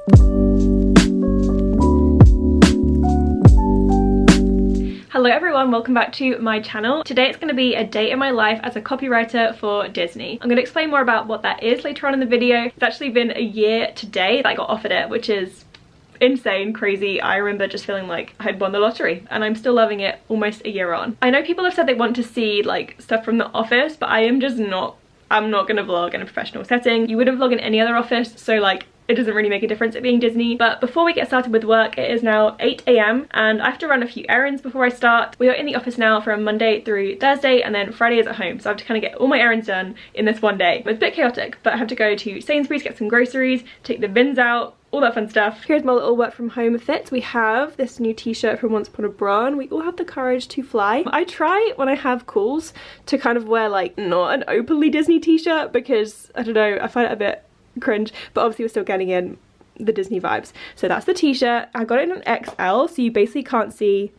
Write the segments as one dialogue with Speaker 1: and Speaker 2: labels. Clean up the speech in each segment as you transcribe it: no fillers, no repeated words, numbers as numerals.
Speaker 1: Hello everyone, welcome back to my channel. Today it's going to be a day in my life as a copywriter for Disney. I'm going to explain more about what that is later on in the video. It's actually been a year today that I got offered it, which is insane, crazy. I remember just feeling like I had won the lottery, and I'm still loving it almost a year on. I know people have said they want to see like stuff from the office, but I am just not. I'm not going to vlog in a professional setting. You wouldn't vlog in any other office, so like it doesn't really make a difference at being Disney. But before we get started with work, it is now 8 AM and I have to run a few errands before I start. We are in the office now from Monday through Thursday, and then Friday is at home, so I have to kind of get all my errands done in this one day. It's a bit chaotic, but I have to go to Sainsbury's, get some groceries, take the bins out, all that fun stuff. Here's my little work from home fit. We have this new t-shirt from Once Upon a Bra, and we all have the courage to fly. I try when I have calls to kind of wear like not an openly Disney t-shirt, because I don't know, I find it a bit cringe, but obviously we're still getting in the Disney vibes. So that's the t-shirt. I got it in an XL, so you basically can't see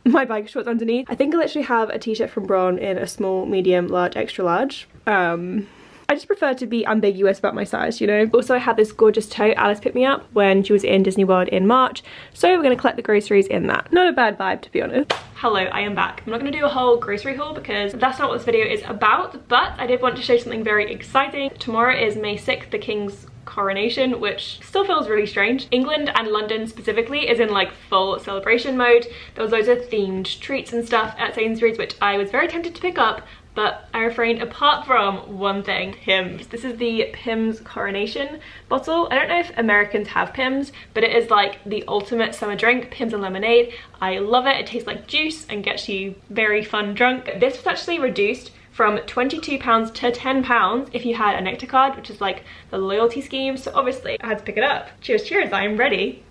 Speaker 1: my bike shorts underneath. I think I literally have a t-shirt from Braun in a small, medium, large, extra large. I just prefer to be ambiguous about my size, you know. Also, I had this gorgeous tote Alice picked me up when she was in Disney World in March, so we're gonna collect the groceries in that. Not a bad vibe, to be honest. Hello, I am back. I'm not gonna do a whole grocery haul because that's not what this video is about, but I did want to show something very exciting. Tomorrow is May 6th, the King's coronation, which still feels really strange. England and London specifically is in like full celebration mode. There was loads of themed treats and stuff at Sainsbury's, which I was very tempted to pick up, but I refrained apart from one thing: Pimm's. This is the Pimm's coronation bottle. I don't know if Americans have Pimm's, but it is like the ultimate summer drink, Pimm's and lemonade. I love it. It tastes like juice and gets you very fun drunk. This was actually reduced from £22 to £10 if you had a Nectar card, which is like the loyalty scheme. So obviously I had to pick it up. Cheers, cheers, I am ready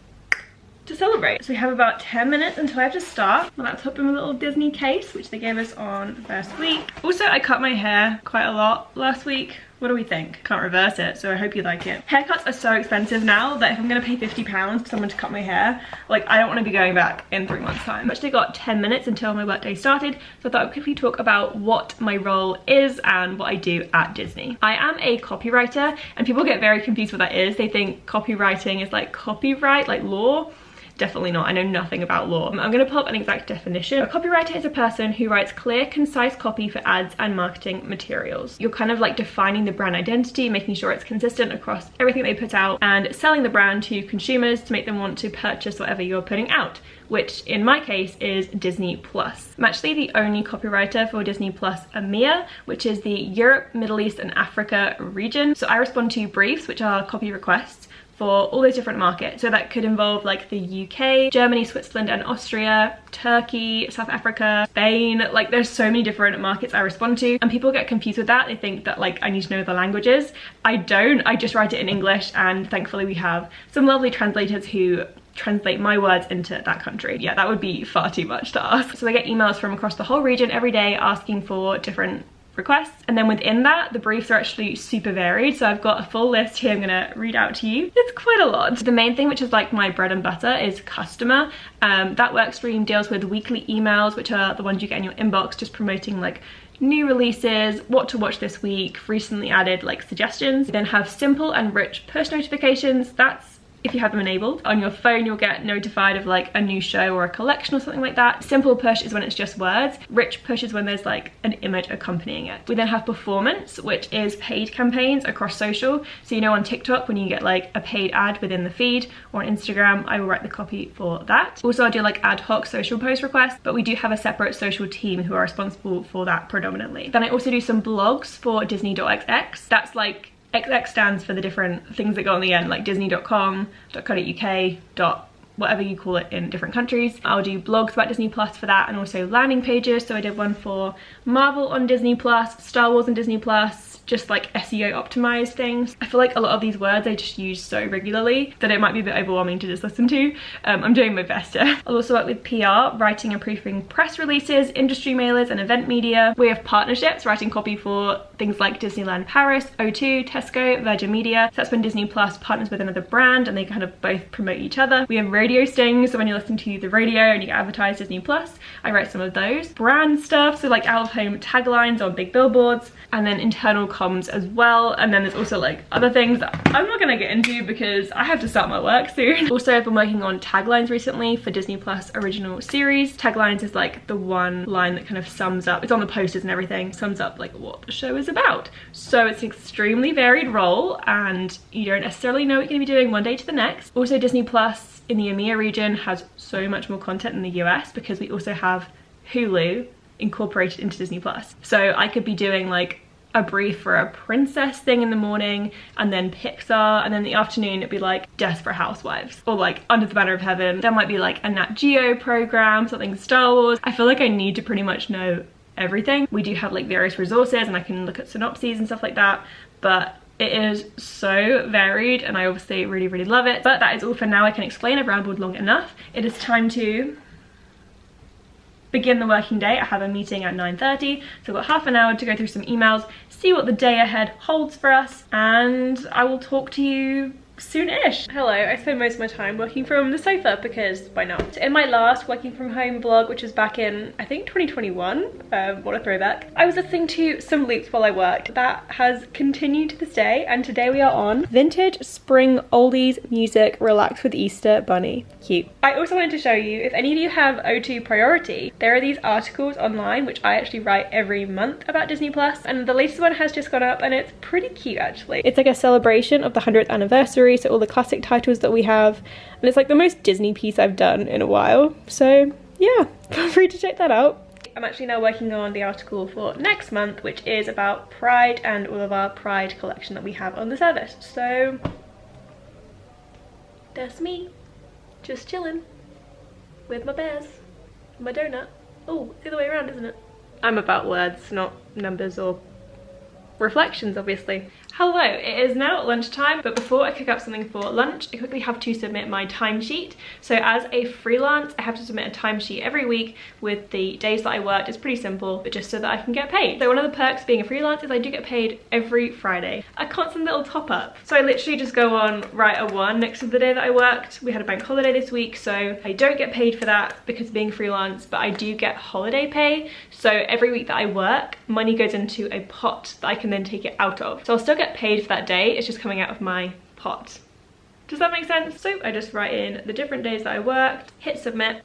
Speaker 1: to celebrate. So we have about 10 minutes until I have to start. My laptop in a little Disney case, which they gave us on the first week. Also, I cut my hair quite a lot last week. What do we think? Can't reverse it, so I hope you like it. Haircuts are so expensive now that if I'm gonna pay £50 for someone to cut my hair, like I don't wanna be going back in 3 months time. I've actually got 10 minutes until my workday started, so I thought I'd quickly talk about what my role is and what I do at Disney. I am a copywriter, and people get very confused what that is. They think copywriting is like copyright, like law. Definitely not. I know nothing about law. I'm going to pull up an exact definition. A copywriter is a person who writes clear, concise copy for ads and marketing materials. You're kind of like defining the brand identity, making sure it's consistent across everything they put out, and selling the brand to consumers to make them want to purchase whatever you're putting out, which in my case is Disney Plus. I'm actually the only copywriter for Disney Plus EMEA, which is the Europe, Middle East and Africa region. So I respond to briefs, which are copy requests, for all those different markets. So that could involve like the UK, Germany, Switzerland and Austria, Turkey, South Africa, Spain. Like there's so many different markets I respond to, and people get confused with that. They think that like I need to know the languages. I don't. I just write it in English, and thankfully we have some lovely translators who translate my words into that country. Yeah, that would be far too much to ask. So I get emails from across the whole region every day asking for different requests, and then within that the briefs are actually super varied. So I've got a full list here I'm gonna read out to you. It's quite a lot. The main thing, which is like my bread and butter, is customer. That work stream deals with weekly emails, which are the ones you get in your inbox, just promoting like new releases, what to watch this week, recently added like suggestions. We then have simple and rich push notifications. That's if you have them enabled. On your phone, you'll get notified of like a new show or a collection or something like that. Simple push is when it's just words. Rich push is when there's like an image accompanying it. We then have performance, which is paid campaigns across social. So you know, on TikTok, when you get like a paid ad within the feed, or on Instagram, I will write the copy for that. Also, I do like ad hoc social post requests, but we do have a separate social team who are responsible for that predominantly. Then I also do some blogs for Disney.xx. That's like XX stands for the different things that go on the end, like disney.com, .co.uk, whatever you call it in different countries. I'll do blogs about Disney Plus for that, and also landing pages. So I did one for Marvel on Disney Plus, Star Wars on Disney Plus, just like SEO optimized things. I feel like a lot of these words I just use so regularly that it might be a bit overwhelming to just listen to. I'm doing my best here. I'll also work with PR, writing and proofing press releases, industry mailers and event media. We have partnerships, writing copy for things like Disneyland Paris, O2, Tesco, Virgin Media. So that's when Disney Plus partners with another brand and they kind of both promote each other. We have radio stings, so when you're listening to the radio and you get advertised Disney Plus, I write some of those. Brand stuff, so like out of home taglines on big billboards, and then internal comms as well. And then there's also like other things that I'm not gonna get into because I have to start my work soon. Also, I've been working on taglines recently for Disney Plus original series. Taglines is like the one line that kind of sums up, it's on the posters and everything, sums up like what the show is about. So it's an extremely varied role and you don't necessarily know what you're gonna be doing one day to the next. Also, Disney Plus in the EMEA region has so much more content than the US because we also have Hulu incorporated into Disney Plus. So I could be doing like a brief for a princess thing in the morning, and then Pixar, and then in the afternoon it'd be like Desperate Housewives or like Under the Banner of Heaven. There might be like a Nat Geo program, something Star Wars. I feel like I need to pretty much know everything. We do have like various resources and I can look at synopses and stuff like that, but it is so varied and I obviously really love it. But that is all for now. I can explain. I've rambled long enough. It is time to begin the working day. I have a meeting at 9:30, so I've got half an hour to go through some emails, see what the day ahead holds for us, and I will talk to you soon-ish. Hello, I spend most of my time working from the sofa because why not? In my last working from home vlog, which was back in I think 2021, what a throwback, I was listening to some loops while I worked. That has continued to this day, and today we are on Vintage Spring Oldies Music Relax with Easter Bunny. Cute. I also wanted to show you, if any of you have O2 Priority, there are these articles online which I actually write every month about Disney Plus, and the latest one has just gone up and it's pretty cute actually. It's like a celebration of the 100th anniversary, so all the classic titles that we have, and it's like the most Disney piece I've done in a while, so yeah, feel free to check that out. I'm actually now working on the article for next month, which is about Pride and all of our Pride collection that we have on the service. So that's me, just chilling with my bears, my donut. Oh, it's the other way around, isn't it? I'm about words, not numbers or reflections, obviously. Hello, it is now lunchtime, but before I cook up something for lunch, I quickly have to submit my timesheet. So as a freelance, I have to submit a timesheet every week with the days that I worked. It's pretty simple, but just so that I can get paid. So one of the perks being a freelance is I do get paid every Friday. A constant little top up. So I literally just go on write a 1 next to the day that I worked. We had a bank holiday this week, so I don't get paid for that because of being freelance, but I do get holiday pay. So every week that I work, money goes into a pot that I can then take it out of. So I'll still get paid for that day, it's just coming out of my pot. Does that make sense? So I just write in the different days that I worked, hit submit,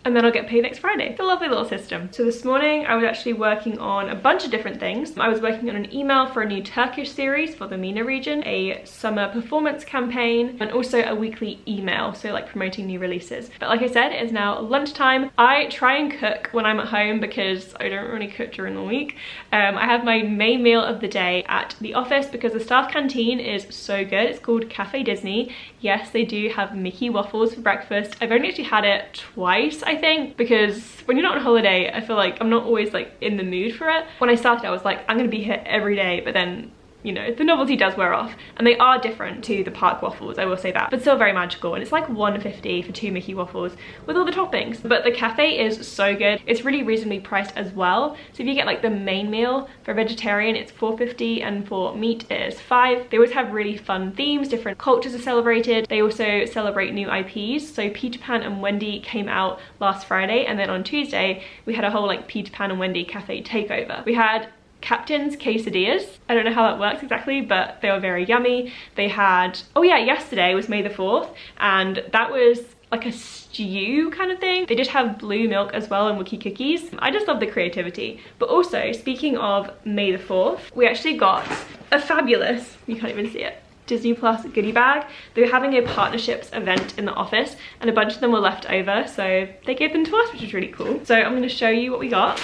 Speaker 1: and then I'll get paid next Friday. It's a lovely little system. So this morning I was actually working on a bunch of different things. I was working on an email for a new Turkish series for the MENA region, a summer performance campaign, and also a weekly email, so like promoting new releases. But like I said, it is now lunchtime. I try and cook when I'm at home because I don't really cook during the week. I have my main meal of the day at the office because the staff canteen is so good. It's called Cafe Disney. Yes, they do have Mickey waffles for breakfast. I've only actually had it twice, I think, because when you're not on holiday, I feel like I'm not always like in the mood for it. When I started, I was like, I'm gonna be here every day, but then, you know, the novelty does wear off, and they are different to the park waffles, I will say that, but still very magical. And it's like $1.50 for 2 Mickey waffles with all the toppings. But the cafe is so good. It's really reasonably priced as well. So if you get like the main meal for vegetarian, it's $4.50, and for meat it is $5. They always have really fun themes, different cultures are celebrated. They also celebrate new IPs. So Peter Pan and Wendy came out last Friday, and then on Tuesday we had a whole like Peter Pan and Wendy cafe takeover. We had Captain's quesadillas. I don't know how that works exactly, but they were very yummy. They had, oh yeah, yesterday was May the 4th, and that was like a stew kind of thing. They did have blue milk as well and Wookie cookies. I just love the creativity. But also, speaking of May the 4th, we actually got a fabulous, you can't even see it, Disney Plus goodie bag. They were having a partnerships event in the office and a bunch of them were left over, so they gave them to us, which is really cool. So I'm going to show you what we got.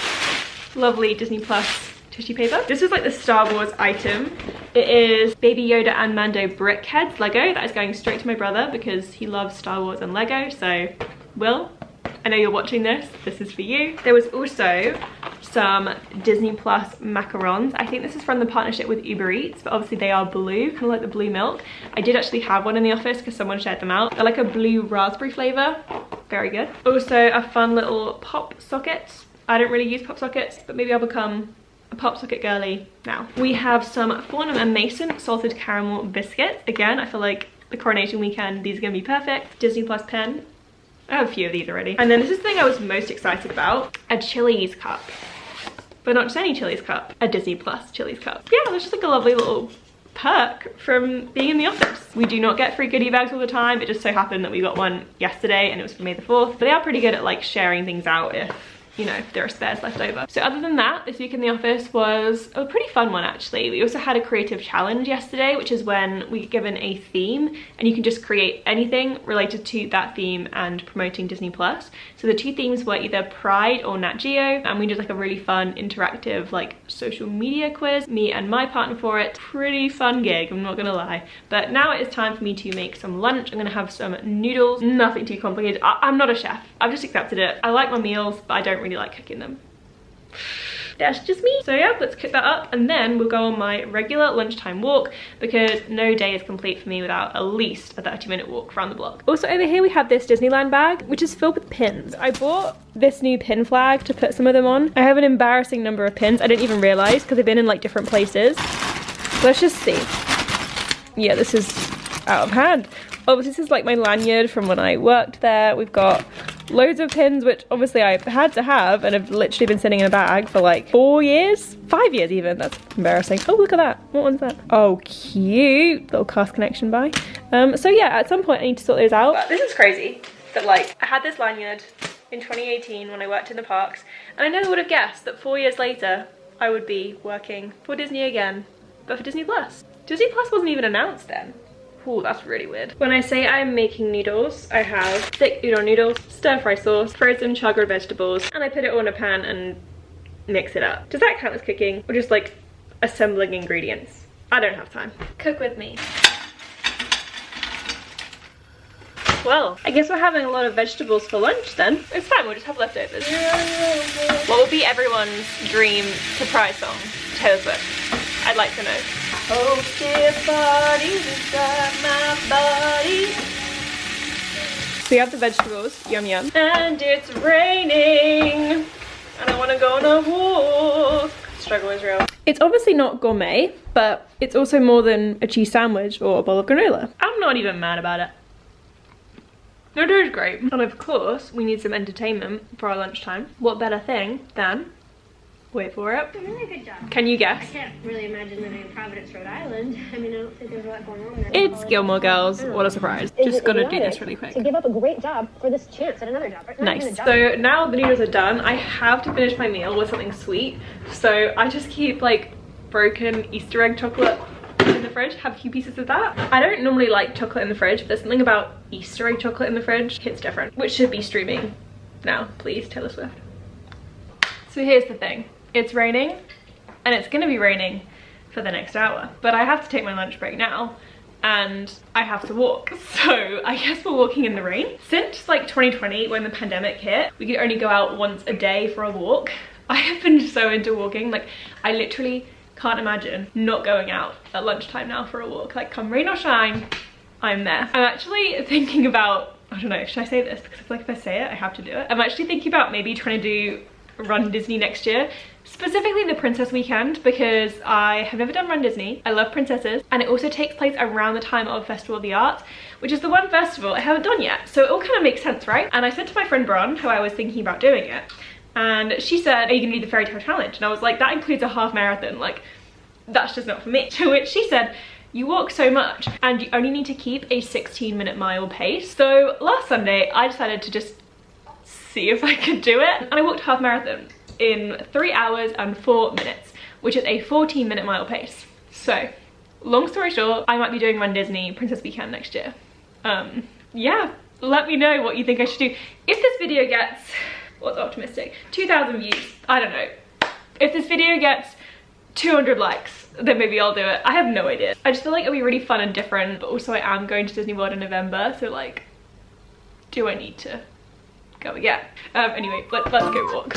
Speaker 1: Lovely Disney Plus tissue paper. This is like the Star Wars item. It is Baby Yoda and Mando brickheads Lego. That is going straight to my brother because he loves Star Wars and Lego. So Will, I know you're watching this. This is for you. There was also some Disney Plus macarons. I think this is from the partnership with Uber Eats, but obviously they are blue, kind of like the blue milk. I did actually have one in the office because someone shared them out. They're like a blue raspberry flavor. Very good. Also a fun little pop socket. I don't really use pop sockets, but maybe I'll become a pop socket girly now. We have some Fornum and Mason salted caramel biscuits. Again, I feel like the coronation weekend, these are gonna be perfect. Disney Plus pen. I have a few of these already. And then this is the thing I was most excited about, a Chili's cup. But not just any Chili's cup, a Disney Plus Chili's cup. Yeah, that's just like a lovely little perk from being in the office. We do not get free goodie bags all the time. It just so happened that we got one yesterday and it was for May the 4th. But they are pretty good at like sharing things out if, you know, there are spares left over. So other than that, this week in the office was a pretty fun one actually. We also had a creative challenge yesterday, which is when we get given a theme and you can just create anything related to that theme and promoting Disney Plus. So the two themes were either Pride or Nat Geo, and we did like a really fun interactive like social media quiz, me and my partner for it. Pretty fun gig, I'm not gonna lie. But now it is time for me to make some lunch. I'm gonna have some noodles, nothing too complicated. I'm not a chef, I've just accepted it. I like my meals, but I don't really like cooking them. That's just me. So yeah, let's cook that up and then we'll go on my regular lunchtime walk because no day is complete for me without at least a 30-minute walk around the block. Also over here we have this Disneyland bag which is filled with pins. I bought this new pin flag to put some of them on. I have an embarrassing number of pins. I didn't even realize because they've been in like different places. Let's just see. Yeah, this is out of hand. Oh, this is like my lanyard from when I worked there. We've got loads of pins, which obviously I've had to have and have literally been sitting in a bag for like 4 years, 5 years even. That's embarrassing. Oh, look at that. What one's that? Oh, cute. Little cast connection by. So yeah, at some point I need to sort those out. But this is crazy that like I had this lanyard in 2018 when I worked in the parks, and I never would have guessed that 4 years later I would be working for Disney again, but for Disney Plus. Disney Plus wasn't even announced then. Ooh, that's really weird. When I say I'm making noodles, I have thick udon noodles, stir-fry sauce, frozen char-grilled vegetables, and I put it all in a pan and mix it up. Does that count as cooking? Or just like assembling ingredients? I don't have time. Cook with me. Well, I guess we're having a lot of vegetables for lunch then. It's fine, we'll just have leftovers. What would be everyone's dream surprise song? Taylor Swift. I'd like to know. Hosted bodies inside my body. So you have the vegetables, yum yum. And it's raining. And I want to go on a walk. Struggle is real. It's obviously not gourmet, but it's also more than a cheese sandwich or a bowl of granola. I'm not even mad about it. No, it is great. And of course, we need some entertainment for our lunchtime. What better thing than, wait for it.
Speaker 2: A really good job.
Speaker 1: Can you guess?
Speaker 2: I can't really imagine living in Providence, Rhode Island. I mean, I don't think there's a lot going on there.
Speaker 1: It's Gilmore Girls. What a surprise. Just gonna do this really quick.
Speaker 2: To give up a great job for this chance at another job. Right?
Speaker 1: Nice. So now the noodles are done. I have to finish my meal with something sweet. So I just keep like broken Easter egg chocolate in the fridge, have a few pieces of that. I don't normally like chocolate in the fridge, but there's something about Easter egg chocolate in the fridge. It's different, which should be streaming now, please, Taylor Swift. So here's the thing. It's raining, and it's gonna be raining for the next hour, but I have to take my lunch break now, and I have to walk. So I guess we're walking in the rain. Since like 2020, when the pandemic hit, we could only go out once a day for a walk. I have been so into walking, like I literally can't imagine not going out at lunchtime now for a walk. Like come rain or shine, I'm there. I'm actually thinking about, I don't know, should I say this? Because I feel like if I say it, I have to do it. I'm actually thinking about maybe trying to do Run Disney next year, specifically the Princess Weekend, because I have never done Run Disney. I love princesses, and it also takes place around the time of Festival of the Arts, which is the one festival I haven't done yet. So it all kind of makes sense, right? And I said to my friend Bron, who I was thinking about doing it, and she said, are you gonna do the fairy tale challenge? And I was like, that includes a half marathon, like that's just not for me. To which she said, you walk so much and you only need to keep a 16-minute mile pace. So last Sunday I decided to just see if I could do it, and I walked half marathon in 3 hours and 4 minutes, which is a 14-minute mile pace. So long story short, I might be doing Run Disney Princess Weekend next year. Yeah, let me know what you think I should do. If this video gets, what's optimistic, 2,000 views, I don't know. If this video gets 200 likes, then maybe I'll do it. I have no idea. I just feel like it'll be really fun and different, but also I am going to Disney World in November, so like, do I need to go again? Anyway, let's go walk.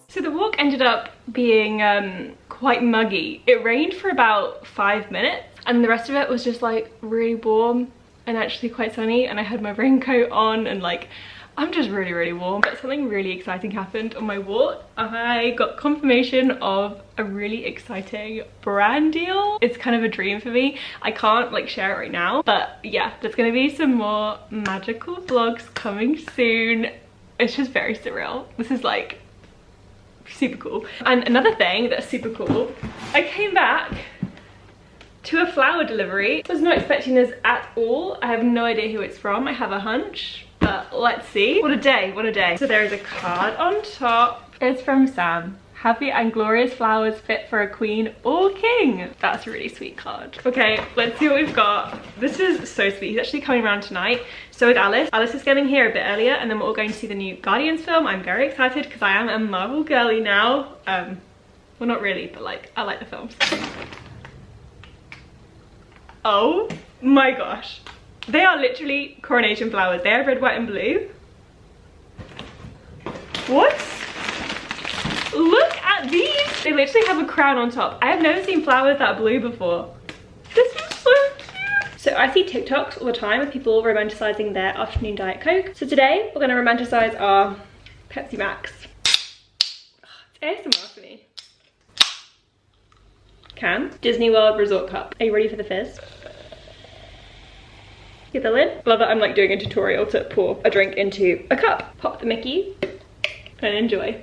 Speaker 1: So the walk ended up being quite muggy. It rained for about 5 minutes, and the rest of it was just like really warm and actually quite sunny, and I had my raincoat on, and like I'm just really warm, but something really exciting happened on my walk. I got confirmation of a really exciting brand deal. It's kind of a dream for me. I can't like share it right now, but yeah, there's gonna be some more magical vlogs coming soon. It's just very surreal. This is like super cool. And another thing that's super cool, I came back to a flower delivery. I was not expecting this at all. I have no idea who it's from. I have a hunch, but let's see. What a day, what a day. So there is a card on top. It's from Sam. Happy and glorious flowers fit for a queen or king. That's a really sweet card. Okay, let's see what we've got. This is so sweet. He's actually coming around tonight. So is Alice. Alice is getting here a bit earlier, and then we're all going to see the new Guardians film. I'm very excited because I am a Marvel girly now. Well, not really, but like, I like the films. Oh my gosh. They are literally coronation flowers. They are red, white, and blue. What? Look at these. They literally have a crown on top. I have never seen flowers that blue before. This is so cute. So I see TikToks all the time of people romanticizing their afternoon Diet Coke. So today we're gonna romanticize our Pepsi Max. It's ASMR for me. Disney World Resort Cup. Are you ready for the fizz? Get the lid. Love that I'm like doing a tutorial to pour a drink into a cup. Pop the Mickey and enjoy.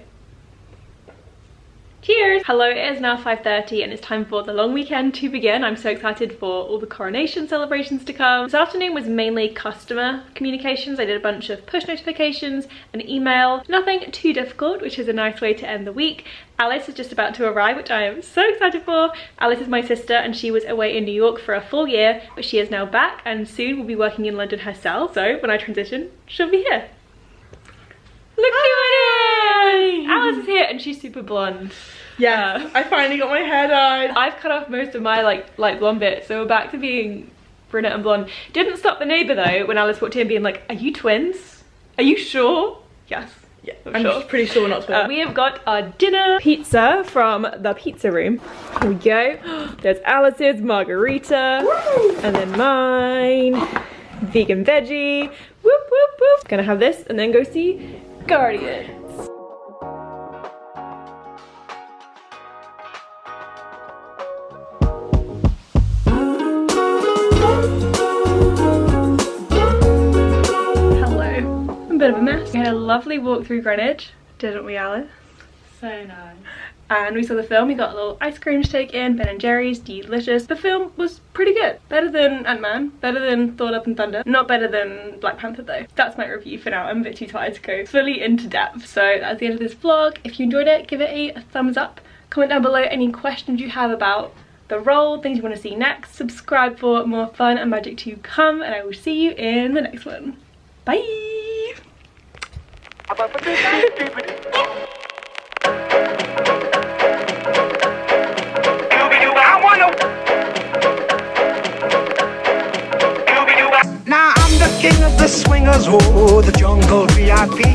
Speaker 1: Cheers! Hello, it is now 5:30 and it's time for the long weekend to begin. I'm so excited for all the coronation celebrations to come. This afternoon was mainly customer communications. I did a bunch of push notifications and email. Nothing too difficult, which is a nice way to end the week. Alice is just about to arrive, which I am so excited for. Alice is my sister and she was away in New York for a full year, but she is now back and soon will be working in London herself. So when I transition, she'll be here. Look who it is! Alice is here and she's super blonde.
Speaker 3: Yeah, I finally got my hair dyed.
Speaker 1: I've cut off most of my like light blonde bit, so we're back to being brunette and blonde. Didn't stop the neighbour though when Alice walked in being like, are you twins? Are you sure? Yes.
Speaker 3: Yeah, I'm sure. Pretty sure we're not twins.
Speaker 1: We have got our dinner pizza from the pizza room. Here we go. There's Alice's margarita. Woo! And then mine. Vegan veggie. Whoop, whoop, whoop. Gonna have this and then go see Guardians. Bit of a mess. We had a lovely walk through Greenwich, didn't we, Alice?
Speaker 3: So nice.
Speaker 1: And we saw the film. We got a little ice cream to take in, Ben and Jerry's, delicious. The film was pretty good. Better than Ant-Man, better than Thor Love and Thunder. Not better than Black Panther though. That's my review for now. I'm a bit too tired to go fully into depth. So that's the end of this vlog. If you enjoyed it, give it a thumbs up. Comment down below any questions you have about the role, things you want to see next. Subscribe for more fun and magic to come, and I will see you in the next one. Bye!
Speaker 4: Now I'm the king of the swingers, oh, the jungle VIP.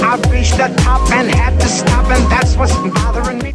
Speaker 4: I've reached the top and had to stop, and that's what's bothering me.